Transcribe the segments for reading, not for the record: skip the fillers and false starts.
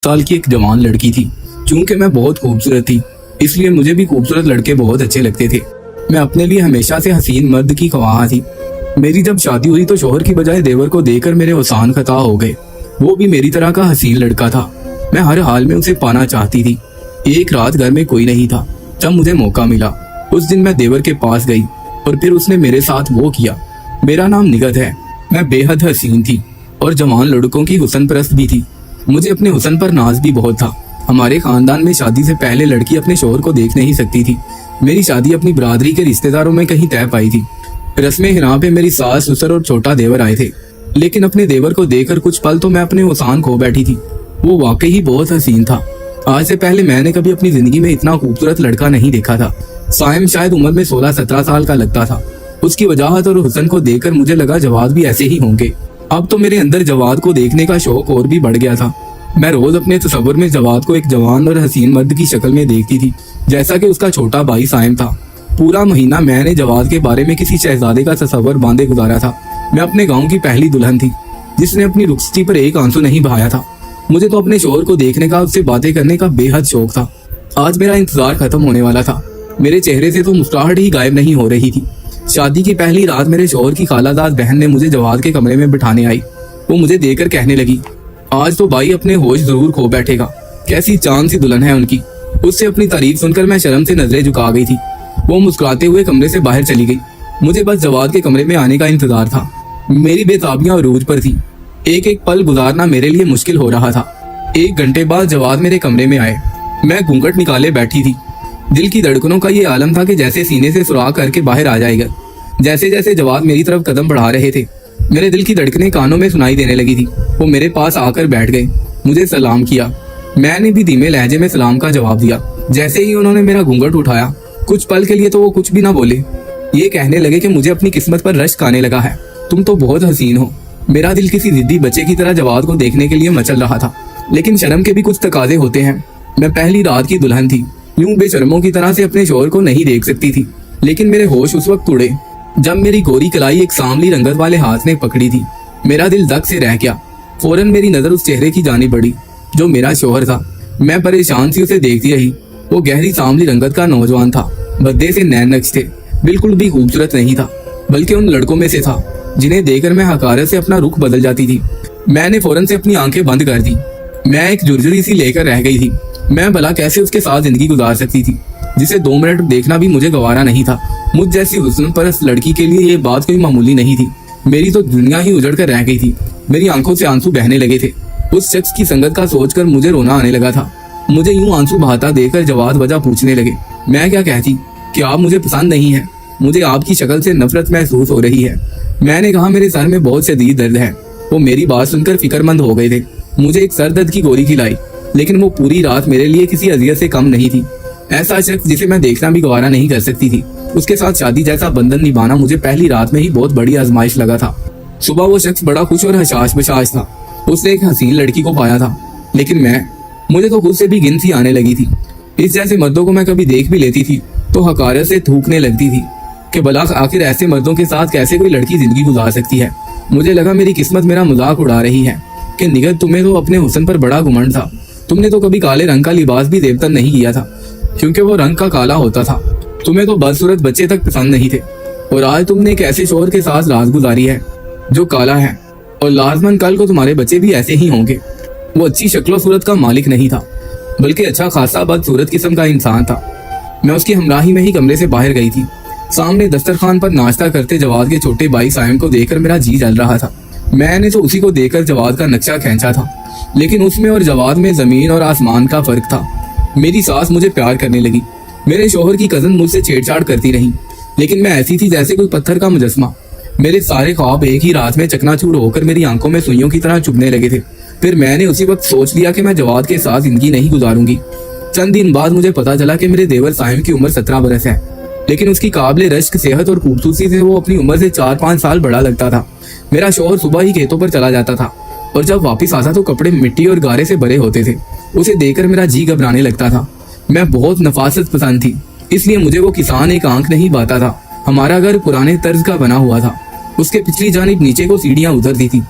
साल की एक जवान लड़की थी। चूंकि मैं बहुत खूबसूरत थी, इसलिए मुझे भी खूबसूरत लड़के बहुत अच्छे लगते थे। मैं अपने लिए हमेशा से हसीन मर्द की ख्वाह थी। मेरी जब शादी हुई तो शोहर की बजाय देवर को देखकर मेरे हुसान खता हो गए। वो भी मेरी तरह का हसीन लड़का था। मैं हर हाल में उसे पाना चाहती थी। एक रात घर में कोई नहीं था। जब मुझे मौका मिला, उस दिन मैं देवर के पास गई और फिर उसने मेरे साथ वो किया। मेरा नाम निगत है। मैं बेहद हसीन थी और जवान लड़कों की हुसन परस्त भी थी। मुझे अपने हुसन पर नाज भी बहुत था। हमारे खानदान में शादी से पहले लड़की अपने शोहर को देख नहीं सकती थी। मेरी शादी अपनी बरादरी के रिश्तेदारों में कहीं तय पाई थी। रस्में हिना पे मेरी सास, ससुर और छोटा देवर आए थे। लेकिन अपने देवर को देखकर कुछ पल तो मैं अपने हुसान खो बैठी थी। वो वाकई ही बहुत हसीन था। आज से पहले मैंने कभी अपनी जिंदगी में इतना खूबसूरत लड़का नहीं देखा था। साइम शायद उम्र में 16-17 साल का लगता था। उसकी वजाहत और हुसन को देखकर मुझे लगा जवाद भी ऐसे ही होंगे। अब तो मेरे अंदर जवाद को देखने का शौक और भी बढ़ गया था। मैं रोज अपने तस्वुर में जवाद को एक जवान और हसीन मर्द की शक्ल में देखती थी, जैसा कि उसका छोटा भाई साइम था। पूरा महीना मैंने जवाद के बारे में किसी शहजादे का तस्वर बांधे गुजारा था। मैं अपने गांव की पहली दुल्हन थी जिसने अपनी रुखसती पर एक आंसू नहीं बहाया था। मुझे तो अपने शोहर को देखने का, उससे बातें करने का बेहद शौक था। आज मेरा इंतजार खत्म होने वाला था। मेरे चेहरे से तो मुस्कुराहट ही गायब नहीं हो रही थी। शादी की पहली रात मेरे शोहर की खालादाद बहन ने मुझे जवाद के कमरे में बिठाने आई। वो मुझे देखकर कहने लगी, आज तो भाई अपने होश जरूर खो बैठेगा। कैसी चांद सी दुल्हन है उनकी। उससे अपनी तारीफ सुनकर मैं शर्म से नजरें झुका गई थी। वो मुस्कुराते हुए कमरे से बाहर चली गई। मुझे बस जवाद के कमरे में आने का इंतजार था। मेरी बेताबियां अरूज पर थी। एक एक पल गुजारना मेरे लिए मुश्किल हो रहा था। 1 घंटे बाद जवाद मेरे कमरे में आए। मैं घूंघट निकाले बैठी थी। दिल की धड़कनों का ये आलम था कि जैसे सीने से सुराख करके बाहर आ जाएगा। जैसे जैसे जवाद मेरी तरफ कदम बढ़ा रहे थे, मेरे दिल की धड़कनें कानों में सुनाई देने लगी थी। वो मेरे पास आकर बैठ गए, मुझे सलाम किया। मैंने भी धीमे लहजे में सलाम का जवाब दिया। जैसे ही उन्होंने मेरा घूंघट उठाया, कुछ पल के लिए तो वो कुछ भी ना बोले। ये कहने लगे कि मुझे अपनी किस्मत पर रश्क आने लगा है। तुम तो बहुत हसीन हो। मेरा दिल किसी जिद्दी बच्चे की तरह जवाद को देखने के लिए मचल रहा था। लेकिन शर्म के भी कुछ तकाजे होते हैं। मैं पहली रात की दुल्हन थी, यूं बेशर्मों की तरह से अपने शोहर को नहीं देख सकती थी। लेकिन मेरे होश उस वक्त उड़े जब मेरी गोरी कलाई एक सांवली रंगत वाले हाथ ने पकड़ी थी। मेरा दिल धक से रह गया। फौरन मेरी नजर उस चेहरे की जानी पड़ी जो मेरा शोहर था। मैं परेशान सी उसे देखती रही। वो गहरी सांवली रंगत का नौजवान था। भद्दे से नैन नक्श थे। बिल्कुल भी खूबसूरत नहीं था, बल्कि उन लड़कों में से था जिन्हें देखकर मैं हकारत से अपना रुख बदल जाती थी। मैंने फौरन से अपनी आंखें बंद कर दी। मैं एक जुर्जरी सी लेकर रह गई थी। मैं भला कैसे उसके साथ जिंदगी गुजार सकती थी, जिसे 2 मिनट देखना भी मुझे गवारा नहीं था। मुझ जैसी हुस्न परस्त लड़की के लिए ये बात कोई मामूली नहीं थी। मेरी तो दुनिया ही उजड़ कर रह गई थी। मेरी आंखों से आंसू बहने लगे थे। उस शख्स की संगत का सोचकर मुझे रोना आने लगा था। मुझे यूं आंसू बहाता देखकर जवाद वजह पूछने लगे। मैं क्या कहती कि आप मुझे पसंद नहीं है, मुझे आपकी शक्ल से नफरत महसूस हो रही है। मैंने कहा, मेरे सर में बहुत शदीद दर्द है। वो मेरी बात सुनकर फिक्रमंद हो गए थे। मुझे एक सर दर्द की गोली खिलाई, लेकिन वो पूरी रात मेरे लिए किसी अजियत से कम नहीं थी। ऐसा शख्स जिसे मैं देखना भी गवारा नहीं कर सकती थी, उसके साथ शादी जैसा बंधन निभाना मुझे पहली रात में ही बहुत बड़ी आजमाइश लगा था। सुबह वो शख्स बड़ा खुश और हशाश बशाश था। उसने एक हसीन लड़की को पाया था। लेकिन मुझे तो खुद से भी गिनती आने लगी थी। इस जैसे मर्दों को मैं कभी देख भी लेती थी तो हकारत से थूकने लगती थी कि भला आखिर ऐसे मर्दों के साथ कैसे कोई लड़की जिंदगी गुजार सकती है। मुझे लगा मेरी किस्मत मेरा मजाक उड़ा रही है कि निगत, तुम्हें तो अपने हुस्न पर बड़ा घुमंड था। तुमने तो कभी काले रंग का लिबास भी देवतन नहीं किया था, क्योंकि वो रंग का काला होता था। तुम्हें तो बदसूरत बच्चे तक पसंद नहीं थे। और आज तुमने एक ऐसे शोहर के साथ रात गुजारी है जो काला है, और लाजमन कल को तुम्हारे बच्चे भी ऐसे ही होंगे। वो अच्छी शक्लो सूरत का मालिक नहीं था, बल्कि अच्छा खासा बदसूरत किस्म का इंसान था। मैं उसकी हमराही में ही कमरे से बाहर गई थी। सामने दस्तरखान पर नाश्ता करते जवाद के छोटे भाई साइम को देखकर मेरा जी जल रहा था। मैंने तो उसी को देखकर जवाद का नक्शा खींचा था, लेकिन उसमें और जवाद में जमीन और आसमान का फर्क था। मेरी सास मुझे प्यार करने लगी। मेरे शोहर की कजन मुझसे छेड़छाड़ करती रही, लेकिन मैं ऐसी थी जैसे कोई पत्थर का मुजस्मा। मेरे सारे ख्वाब एक ही रात में चकनाचूर होकर मेरी आंखों में सुइयों की तरह चुभने लगे थे। फिर मैंने उसी वक्त सोच लिया कि मैं जवाद के साथ जिंदगी नहीं गुजारूंगी। चंद दिन बाद मुझे पता चला कि मेरे देवर साइम की उम्र 17 बरस है, लेकिन उसकी काबिल रश्क सेहत और खूबसूरती से वो अपनी उम्र से 4-5 साल बड़ा लगता था। मेरा शोहर सुबह ही खेतों पर चला जाता था और जब वापस आता तो कपड़े मिट्टी और गारे से भरे होते थे। उसे देखकर मेरा जी घबराने लगता था। मैं बहुत नफासत पसंद थी, इसलिए मुझे वो किसान एक आंख नहीं बाता था। हमारा घर पुराने तर्ज का बना हुआ था। उसके पिछली जानिब नीचे को सीढ़ियां उतरती थी।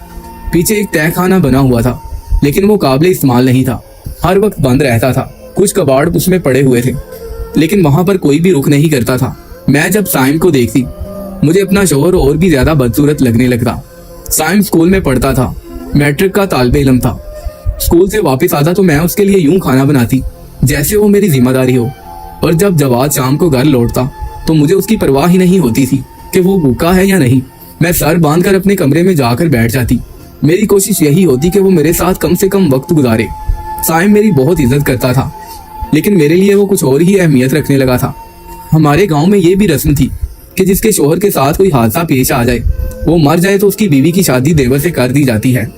पीछे एक तहखाना बना हुआ था, लेकिन वो काबिल इस्तेमाल नहीं था। हर वक्त बंद रहता था। कुछ कबाड़ उसमें पड़े हुए थे, लेकिन वहां पर कोई भी रुक नहीं करता था। मैं जब साइम को देखती, मुझे अपना शौहर और भी ज्यादा बदसूरत लगने लगता। साइम स्कूल में पढ़ता था, मैट्रिक का तालिबे इल्म था। स्कूल से वापस आता तो मैं उसके लिए यूं खाना बनाती जैसे वो मेरी जिम्मेदारी हो। और जब जवाद शाम को घर लौटता तो मुझे उसकी परवाह ही नहीं होती थी कि वो भूखा है या नहीं। मैं सर बांधकर अपने कमरे में जाकर बैठ जाती। मेरी कोशिश यही होती कि वो मेरे साथ कम से कम वक्त गुजारे। साइम मेरी बहुत इज्जत करता था, लेकिन मेरे लिए वो कुछ और ही अहमियत रखने लगा था। हमारे गांव में ये भी रस्म थी कि जिसके शोहर के साथ कोई हादसा पेश आ जाए, वो मर जाए तो उसकी बीवी की शादी देवर से कर दी जाती है।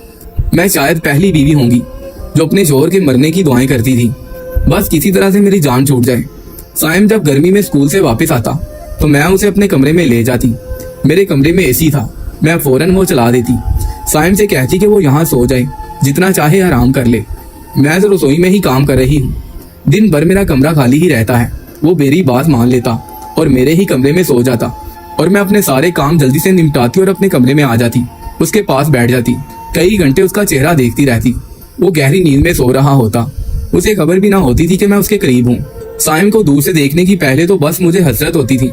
मैं शायद पहली बीवी होंगी जो अपने शोहर के मरने की दुआएं करती थी, बस किसी तरह से मेरी जान छूट जाए। साइम जब गर्मी में स्कूल से वापस आता तो मैं उसे अपने कमरे में ले जाती। मेरे कमरे में एसी था, मैं फौरन वो चला देती। साइम से कहती कि वो यहाँ सो जाए, जितना चाहे आराम कर ले, मैं तो रसोई में ही काम कर रही हूँ। दिन भर मेरा कमरा खाली ही रहता है। वो मेरी बात मान लेता और मेरे ही कमरे में सो जाता, और मैं अपने सारे काम जल्दी से निपटाती और अपने कमरे में आ जाती। उसके पास बैठ जाती, कई घंटे उसका चेहरा देखती रहती। वो गहरी नींद में सो रहा होता, उसे खबर भी ना होती थी कि मैं उसके करीब हूँ। साइम को दूर से देखने की पहले तो बस मुझे हसरत होती थी,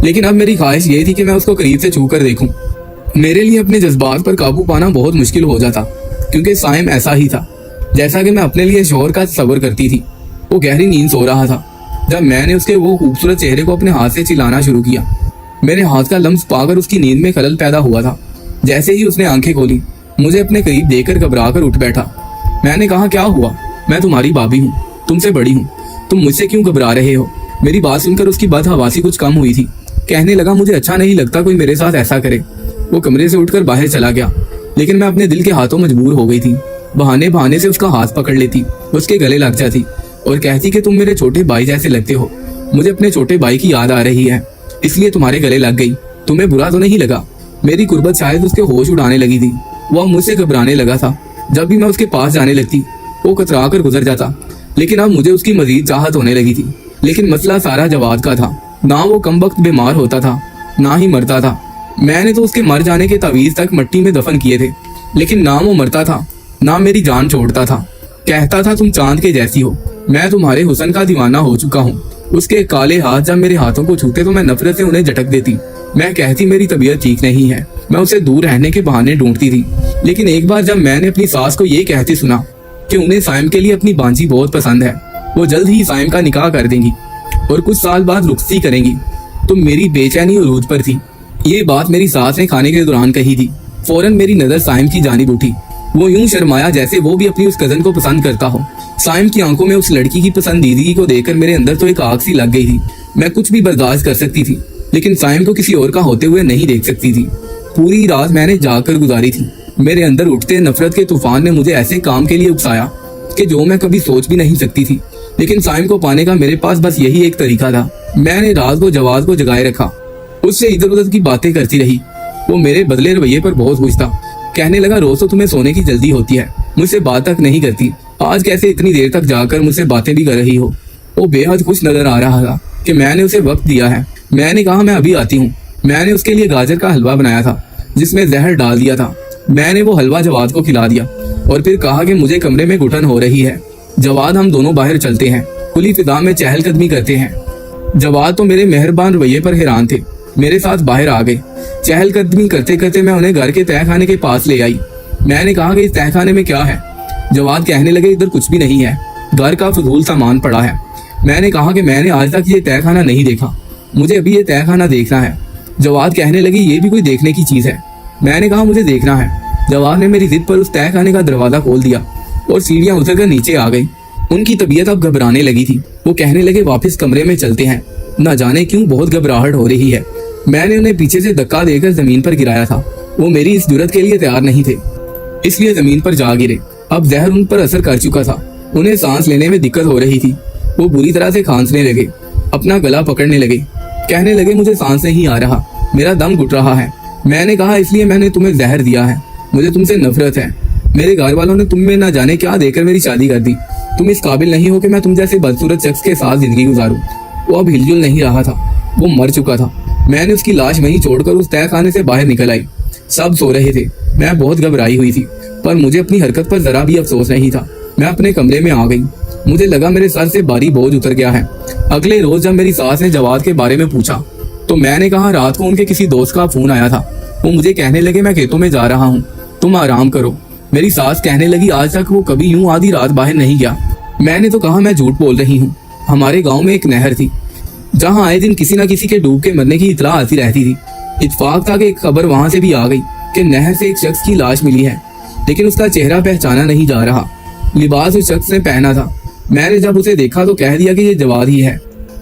लेकिन अब मेरी ख्वाहिश ये थी कि मैं उसको करीब से छू कर देखूं। मेरे लिए अपने जज्बात पर काबू पाना बहुत मुश्किल हो जाता, क्योंकि साइम ऐसा ही था जैसा कि मैं अपने लिए शौहर का तस्वर करती थी। वो गहरी नींद सो रहा था जब मैंने उसके वो खूबसूरत चेहरे को अपने हाथ से चिल्लाना शुरू किया। मेरे हाथ का लम्स पाकर उसकी नींद में खलल पैदा हुआ था। जैसे ही उसने आंखें खोली, मुझे अपने करीब देखकर घबरा कर उठ बैठा। मैंने कहा, क्या हुआ? मैं तुम्हारी भाभी हूँ, तुमसे बड़ी हूँ, तुम मुझसे क्यों घबरा रहे हो? मेरी बात सुनकर उसकी बदहवासी कुछ कम हुई थी। कहने लगा, मुझे अच्छा नहीं लगता कोई मेरे साथ ऐसा करे। वो कमरे से उठकर बाहर चला गया, लेकिन मैं अपने दिल के हाथों मजबूर हो गई थी। बहाने बहाने से उसका हाथ पकड़ लेती, उसके गले लग जाती और कहती कि तुम मेरे छोटे भाई जैसे लगते हो। मुझे अपने छोटे भाई की याद आ रही है, इसलिए तुम्हारे गले लग गई। तुम्हें बुरा तो नहीं लगा? मेरी कुर्बत शायद उसके होश उड़ाने लगी थी। वह मुझसे घबराने लगा था। जब भी मैं उसके पास जाने लगती, वो कतरा कर गुजर जाता, लेकिन अब मुझे उसकी मजीद चाहत होने लगी थी। लेकिन मसला सारा जवाद का था। ना वो कम वक्त बीमार होता था, ना ही मरता था। मैंने तो उसके मर जाने के तावीज तक मिट्टी में दफन किए थे, लेकिन ना वो मरता था, ना मेरी जान छोड़ता था। कहता था, तुम चांद के जैसी हो, मैं तुम्हारे हुस्न का दीवाना हो चुका हूँ। उसके काले हाथ जब मेरे हाथों को छूते तो मैं नफरत से उन्हें झटक देती। मैं कहती, मेरी तबीयत ठीक नहीं है। मैं उसे दूर रहने के बहाने ढूंढती थी। लेकिन एक बार जब मैंने अपनी सास को ये कहते सुना कि उन्हें साइम के लिए अपनी बांझी बहुत पसंद है, वो जल्द ही साइम का निकाह कर देंगी और कुछ साल बाद रुखसती करेंगी, तो मेरी बेचैनी उरूज पर थी। ये बात मेरी सास ने खाने के दौरान कही थी। फौरन मेरी नजर साइम की जानिब उठी। वो यूं शर्माया जैसे वो भी अपनी उस कजन को पसंद करता हो। साइम की आंखों में उस लड़की की पसंदीदगी को देखकर मेरे अंदर तो एक आग सी लग गई थी। मैं कुछ भी बर्दाश्त कर सकती थी, लेकिन साइम को किसी और का होते हुए नहीं देख सकती थी। पूरी रात मैंने जाकर गुजारी थी। मेरे अंदर उठते नफरत के तूफान ने मुझे ऐसे काम के लिए उकसाया कि जो मैं कभी सोच भी नहीं सकती थी। लेकिन साइम को पाने का मेरे पास बस यही एक तरीका था। मैंने रात को जवाद को जगाए रखा, उससे इधर उधर की बातें करती रही। वो मेरे बदले रवैये पर बहुत खुश था। कहने लगा, रोज तो तुम्हें सोने की जल्दी होती है, मुझसे बात तक नहीं करती, आज कैसे इतनी देर तक जाकर मुझसे बातें भी कर रही हो? वो बेहद खुश नजर आ रहा था कि मैंने उसे वक्त दिया है। मैंने कहा, मैं अभी आती हूँ। मैंने उसके लिए गाजर का हलवा बनाया था जिसमें जहर डाल दिया था। मैंने वो हलवा जवाद को खिला दिया और फिर कहा कि मुझे कमरे में घुटन हो रही है। जवाद, हम दोनों बाहर चलते हैं, खुली फिजा में चहलकदमी करते हैं। जवाद तो मेरे मेहरबान रवैये पर हैरान थे, मेरे साथ बाहर आ गए। चहलकदमी करते करते मैं उन्हें घर के तहखाने के पास ले आई। मैंने कहा कि इस तहखाने में क्या है? जवाद कहने लगे, इधर कुछ भी नहीं है, घर का फजूल सामान पड़ा है। मैंने कहा कि मैंने आज तक ये तहखाना नहीं देखा, मुझे अभी ये तहखाना देखना है। जवाद कहने लगी, ये भी कोई देखने की चीज है? मैंने कहा, मुझे देखना है। जवाद ने मेरी जिद पर उस तहखाने का दरवाजा खोल दिया और सीढ़ियां उतरकर नीचे आ गई। उनकी तबीयत अब घबराने लगी थी। वो कहने लगे, वापस कमरे में चलते हैं, न जाने क्यों बहुत घबराहट हो रही है। मैंने उन्हें पीछे से धक्का देकर जमीन पर गिराया था। वो मेरी इस जुर्रत के लिए तैयार नहीं थे, इसलिए जमीन पर जा गिरे। अब जहर उन पर असर कर चुका था, उन्हें सांस लेने में दिक्कत हो रही थी। वो बुरी तरह से खांसने लगे, अपना गला पकड़ने लगे, कहने लगे, मुझे सांस नहीं आ रहा, मेरा दम घुट रहा है। मैंने कहा, इसलिए मैंने तुम्हें जहर दिया है, मुझे तुमसे नफरत है। मेरे घर वालों ने तुम में न जाने क्या देकर मेरी शादी कर दी। तुम इस काबिल नहीं हो कि मैं तुम जैसे बदसूरत शख्स के साथ जिंदगी गुजारूं। वो अब हिलजुल नहीं रहा था, वो मर चुका था। मैंने उसकी लाश वहीं छोड़कर उस तहखाने से बाहर निकल आई। सब सो रहे थे, मैं बहुत घबराई हुई थी, पर मुझे अपनी हरकत पर जरा भी अफसोस नहीं था। मैं अपने कमरे में आ गई। मुझे लगा मेरे सर से भारी बोझ उतर गया है। अगले रोज जब मेरी सास ने जवाद के बारे में पूछा तो मैंने कहा रात को उनके किसी दोस्त का फोन आया था। वो मुझे कहने लगे मैं खेतों में जा रहा हूँ, तुम आराम करो। मेरी सास कहने लगी आज तक वो कभी यूं आधी रात बाहर नहीं गया। मैंने तो कहा मैं झूठ बोल रही हूँ। हमारे गाँव में एक नहर थी जहाँ आए दिन किसी न किसी के डूब के मरने की इतला आती रहती थी। इत्तेफाक था कि एक खबर वहां से भी आ गई कि नहर से एक शख्स की लाश मिली है, लेकिन उसका चेहरा पहचाना नहीं जा रहा। लिबास उस शख्स ने पहना था। मैंने जब उसे देखा तो कह दिया कि ये जवाद ही है।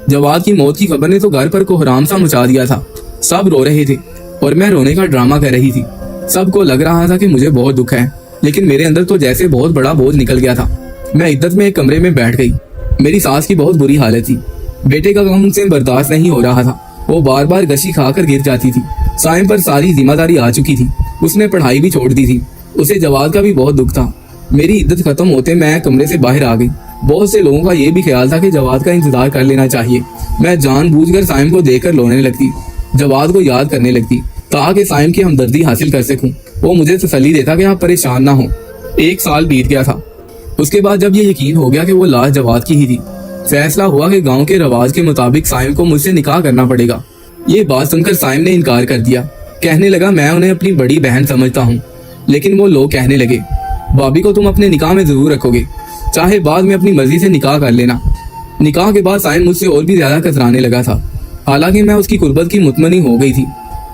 जवाद की मौत की खबर ने तो घर पर कोहराम सा मचा दिया था। सब रो रहे थे और मैं रोने का ड्रामा कर रही थी। सबको लग रहा था कि मुझे बहुत दुख है, लेकिन मेरे अंदर तो जैसे बहुत बड़ा बोझ निकल गया था। मैं इद्दत में एक कमरे में बैठ गई। मेरी सास की बहुत बुरी हालत थी। बेटे का गम उनसे बर्दाश्त नहीं हो रहा था। वो बार बार गशी खाकर गिर जाती थी। साइम पर सारी जिम्मेदारी आ चुकी थी। उसने पढ़ाई भी छोड़ दी थी। उसे जवाद का भी बहुत दुख था। मेरी इद्दत खत्म होते मैं कमरे से बाहर आ गई। बहुत से लोगों का ये भी ख्याल था कि जवाद का इंतजार कर लेना चाहिए। मैं जानबूझकर साइम को देखकर रोने लगती, जवाद को याद करने लगती ताकि साइम की हमदर्दी हासिल कर सकूं। वो मुझे तसल्ली देता कि आप परेशान ना हो। 1 साल बीत गया था। उसके बाद जब ये यकीन हो गया कि वो लाश जवाद की ही थी, फैसला हुआ कि गांव के रवाज के मुताबिक साइम को मुझसे निकाह करना पड़ेगा। ये बात सुनकर साइम ने इनकार कर दिया। कहने लगा मैं उन्हें अपनी बड़ी बहन समझता हूँ। लेकिन वो लोग कहने लगे भाभी को तुम अपने निकाह में जरूर रखोगे, चाहे बाद में अपनी मर्जी से निकाह कर लेना। निकाह के बाद साइम मुझसे और भी ज्यादा कतराने लगा था। हालांकि मैं उसकी कुर्बत की मुतमनी हो गई थी।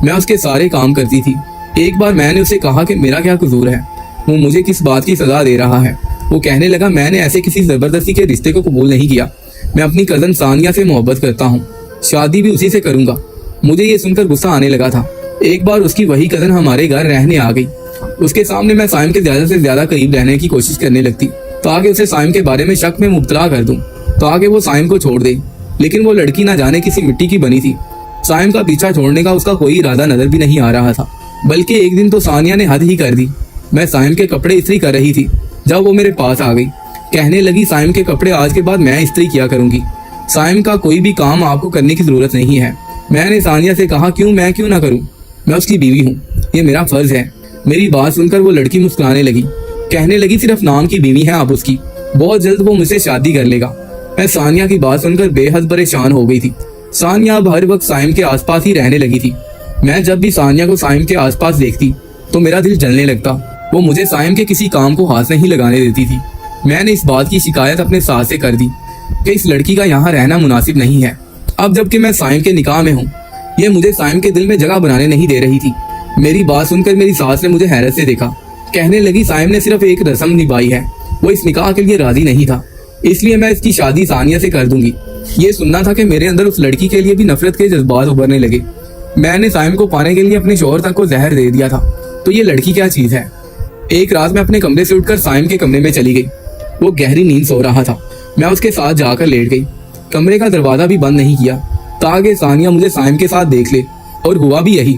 मैं उसके सारे काम करती थी। एक बार मैंने उसे कहा कि मेरा क्या कसूर है, वो मुझे किस बात की सजा दे रहा है। वो कहने लगा मैंने ऐसे किसी जबरदस्ती के रिश्ते को कबूल नहीं किया। मैं अपनी कजन सानिया से मोहब्बत करता हूँ, शादी भी उसी से करूंगा। मुझे ये सुनकर गुस्सा आने लगा था। एक बार उसकी वही कजन हमारे घर रहने आ गई। उसके सामने मैं साइम के ज्यादा से ज्यादा करीब रहने की कोशिश करने लगती ताकि उसे साइम के बारे में शक में मुब्तला कर दूं, ताकि वो साइम को छोड़ दे। लेकिन वो लड़की ना जाने किसी मिट्टी की बनी थी। साइम का पीछा छोड़ने का उसका कोई इरादा नजर भी नहीं आ रहा था। बल्कि एक दिन तो सानिया ने हद ही कर दी। मैं साइम के कपड़े इस्त्री कर रही थी जब वो मेरे पास आ गई। कहने लगी साइम के कपड़े आज के बाद मैं इस्त्री किया करूंगी। साइम का कोई भी काम आपको करने की जरूरत नहीं है। मैंने सानिया से कहा मैं क्यों ना करूं, मैं उसकी बीवी हूँ, ये मेरा फर्ज है। मेरी बात सुनकर वो लड़की मुस्कुराने लगी। कहने लगी सिर्फ नाम की बीवी है आप उसकी, बहुत जल्द वो मुझसे शादी कर लेगा। मैं सानिया की बात सुनकर बेहद परेशान हो गई थी। सानिया अब हर वक्त साइम के आसपास ही रहने लगी थी। मैं जब भी सानिया को साइम के आसपास देखती तो मेरा दिल जलने लगता। वो मुझे साइम के किसी काम को हाथ नहीं लगाने देती थी। मैंने इस बात की शिकायत अपने सास से कर दी कि इस लड़की का यहाँ रहना मुनासिब नहीं है। अब जबकि मैं साइम के निकाह में हूँ, ये मुझे साइम के दिल में जगह बनाने नहीं दे रही थी। मेरी बात सुनकर मेरी सास ने मुझे हैरत से देखा। कहने लगी साइम ने सिर्फ एक रस्म निभाई है, वो इस निकाह के लिए राजी नहीं था, इसलिए मैं इसकी शादी सानिया से कर दूंगी। ये सुनना था कि मेरे अंदर उस लड़की के लिए भी नफरत के जज्बात उभरने लगे। मैंने साइम को पाने के लिए अपने शौहर तक को जहर दे दिया था, तो ये लड़की क्या चीज है। एक रात मैं अपने कमरे से उठकर साइम के कमरे में चली गई। वो गहरी नींद सो रहा था। मैं उसके साथ जाकर लेट गई। कमरे का दरवाजा भी बंद नहीं किया ताकि सानिया मुझे साइम के साथ देख ले, और हुआ भी यही।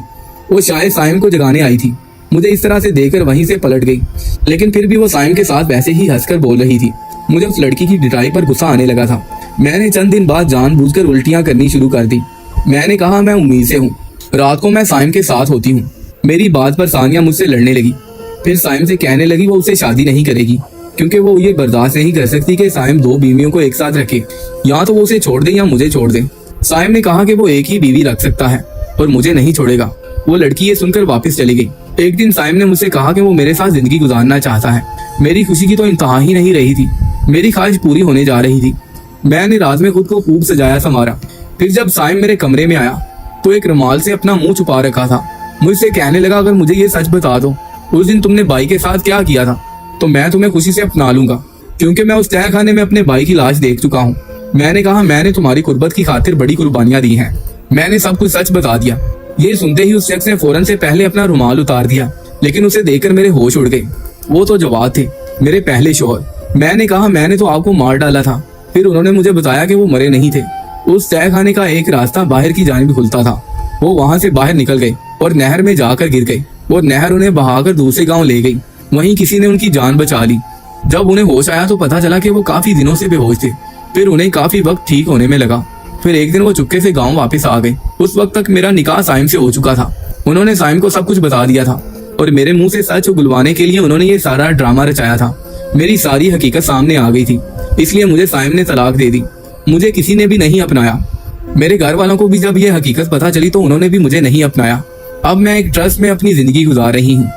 वो शायद साइम को जगाने आई थी। मुझे इस तरह से देखकर वहीं से पलट गई, लेकिन फिर भी वो साइम के साथ वैसे ही हंसकर बोल रही थी। मुझे उस लड़की की डिटाई पर गुस्सा आने लगा था। मैंने चंद दिन बाद जानबूझकर उल्टियां करनी शुरू कर दी। मैंने कहा मैं उम्मीद से हूँ, रात को मैं साइम के साथ होती हूँ। मेरी बात पर सानिया मुझसे लड़ने लगी। फिर साइम से कहने लगी वो उसे शादी नहीं करेगी, क्योंकि वो ये बर्दाश्त नहीं कर सकती कि साइम 2 बीवियों को एक साथ रखे। या तो वो उसे छोड़ दे या मुझे छोड़ दे। साइम ने कहा कि वो एक ही बीवी रख सकता है और मुझे नहीं छोड़ेगा। वो लड़की ये सुनकर वापस चली गई। एक दिन साइम ने मुझसे कहा कि वो मेरे साथ जिंदगी गुजारना चाहता है। मेरी खुशी की तो इंतहा ही नहीं रही थी। मेरी ख्वाहिश पूरी होने जा रही थी। मैंने रात में खुद को खूब सजाया संवारा। फिर जब साइम मेरे कमरे में आया तो एक रुमाल से अपना मुंह छुपा रखा था। मुझसे कहने लगा अगर मुझे ये सच बता दो उस दिन तुमने भाई के साथ क्या किया था तो मैं तुम्हें खुशी से अपना लूंगा, क्योंकि मैं उस तह खाने में अपने भाई की लाश देख चुका हूँ। मैंने कहा मैंने तुम्हारी कुर्बत की खातिर बड़ी कुर्बानियां दी हैं। मैंने सब कुछ सच बता दिया। ये सुनते ही उस शख्स ने फौरन से पहले अपना रुमाल उतार दिया, लेकिन उसे देखकर मेरे होश उड़ गए। वो तो जवाद थे, मेरे पहले शौहर। मैंने कहा मैंने तो आपको मार डाला था। फिर उन्होंने मुझे बताया कि वो मरे नहीं थे। उस तह खाने का एक रास्ता बाहर की जानिब खुलता था। वो वहां से बाहर निकल गए और नहर में जाकर गिर गए। वो नहर उन्हें बहाकर दूसरे गांव ले गई। वहीं किसी ने उनकी जान बचा ली। जब उन्हें होश आया तो पता चला कि वो काफी दिनों से बेहोश थे। फिर उन्हें काफी वक्त ठीक होने में लगा। फिर एक दिन वो चुपके से गांव वापस आ गए। उस वक्त तक मेरा निकाह साइम से हो चुका था। उन्होंने साइम को सब कुछ बता दिया था और मेरे मुंह से सच उगलवाने के लिए उन्होंने ये सारा ड्रामा रचाया था। मेरी सारी हकीकत सामने आ गई थी, इसलिए मुझे साइम ने तलाक दे दी। मुझे किसी ने भी नहीं अपनाया। मेरे घर वालों को भी जब ये हकीकत पता चली तो उन्होंने भी मुझे नहीं अपनाया। अब मैं एक ट्रस्ट में अपनी जिंदगी गुजार रही हूँ,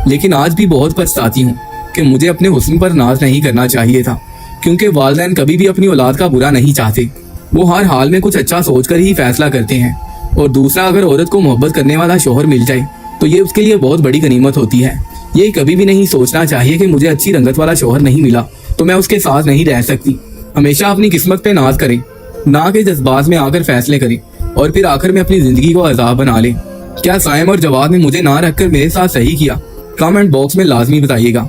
लेकिन आज भी बहुत पछताती हूँ कि मुझे अपने हुस्न पर नाज नहीं करना चाहिए था, क्योंकि वालिदैन कभी भी अपनी औलाद का बुरा नहीं चाहते। वो हर हाल में कुछ अच्छा सोचकर ही फैसला करते हैं। और दूसरा, अगर औरत को मोहब्बत करने वाला शोहर मिल जाए तो ये उसके लिए बहुत बड़ी गनीमत होती है। ये कभी भी नहीं सोचना चाहिए कि मुझे अच्छी रंगत वाला शोहर नहीं मिला तो मैं उसके साथ नहीं रह सकती। हमेशा अपनी किस्मत पे नाज करें, ना कि जज्बात में आकर फैसले करें और फिर आखिर में अपनी जिंदगी को अजाब बना ले। क्या साइम और जवाद ने मुझे ना रखकर मेरे साथ सही किया? कमेंट बॉक्स में लाजमी बताइएगा।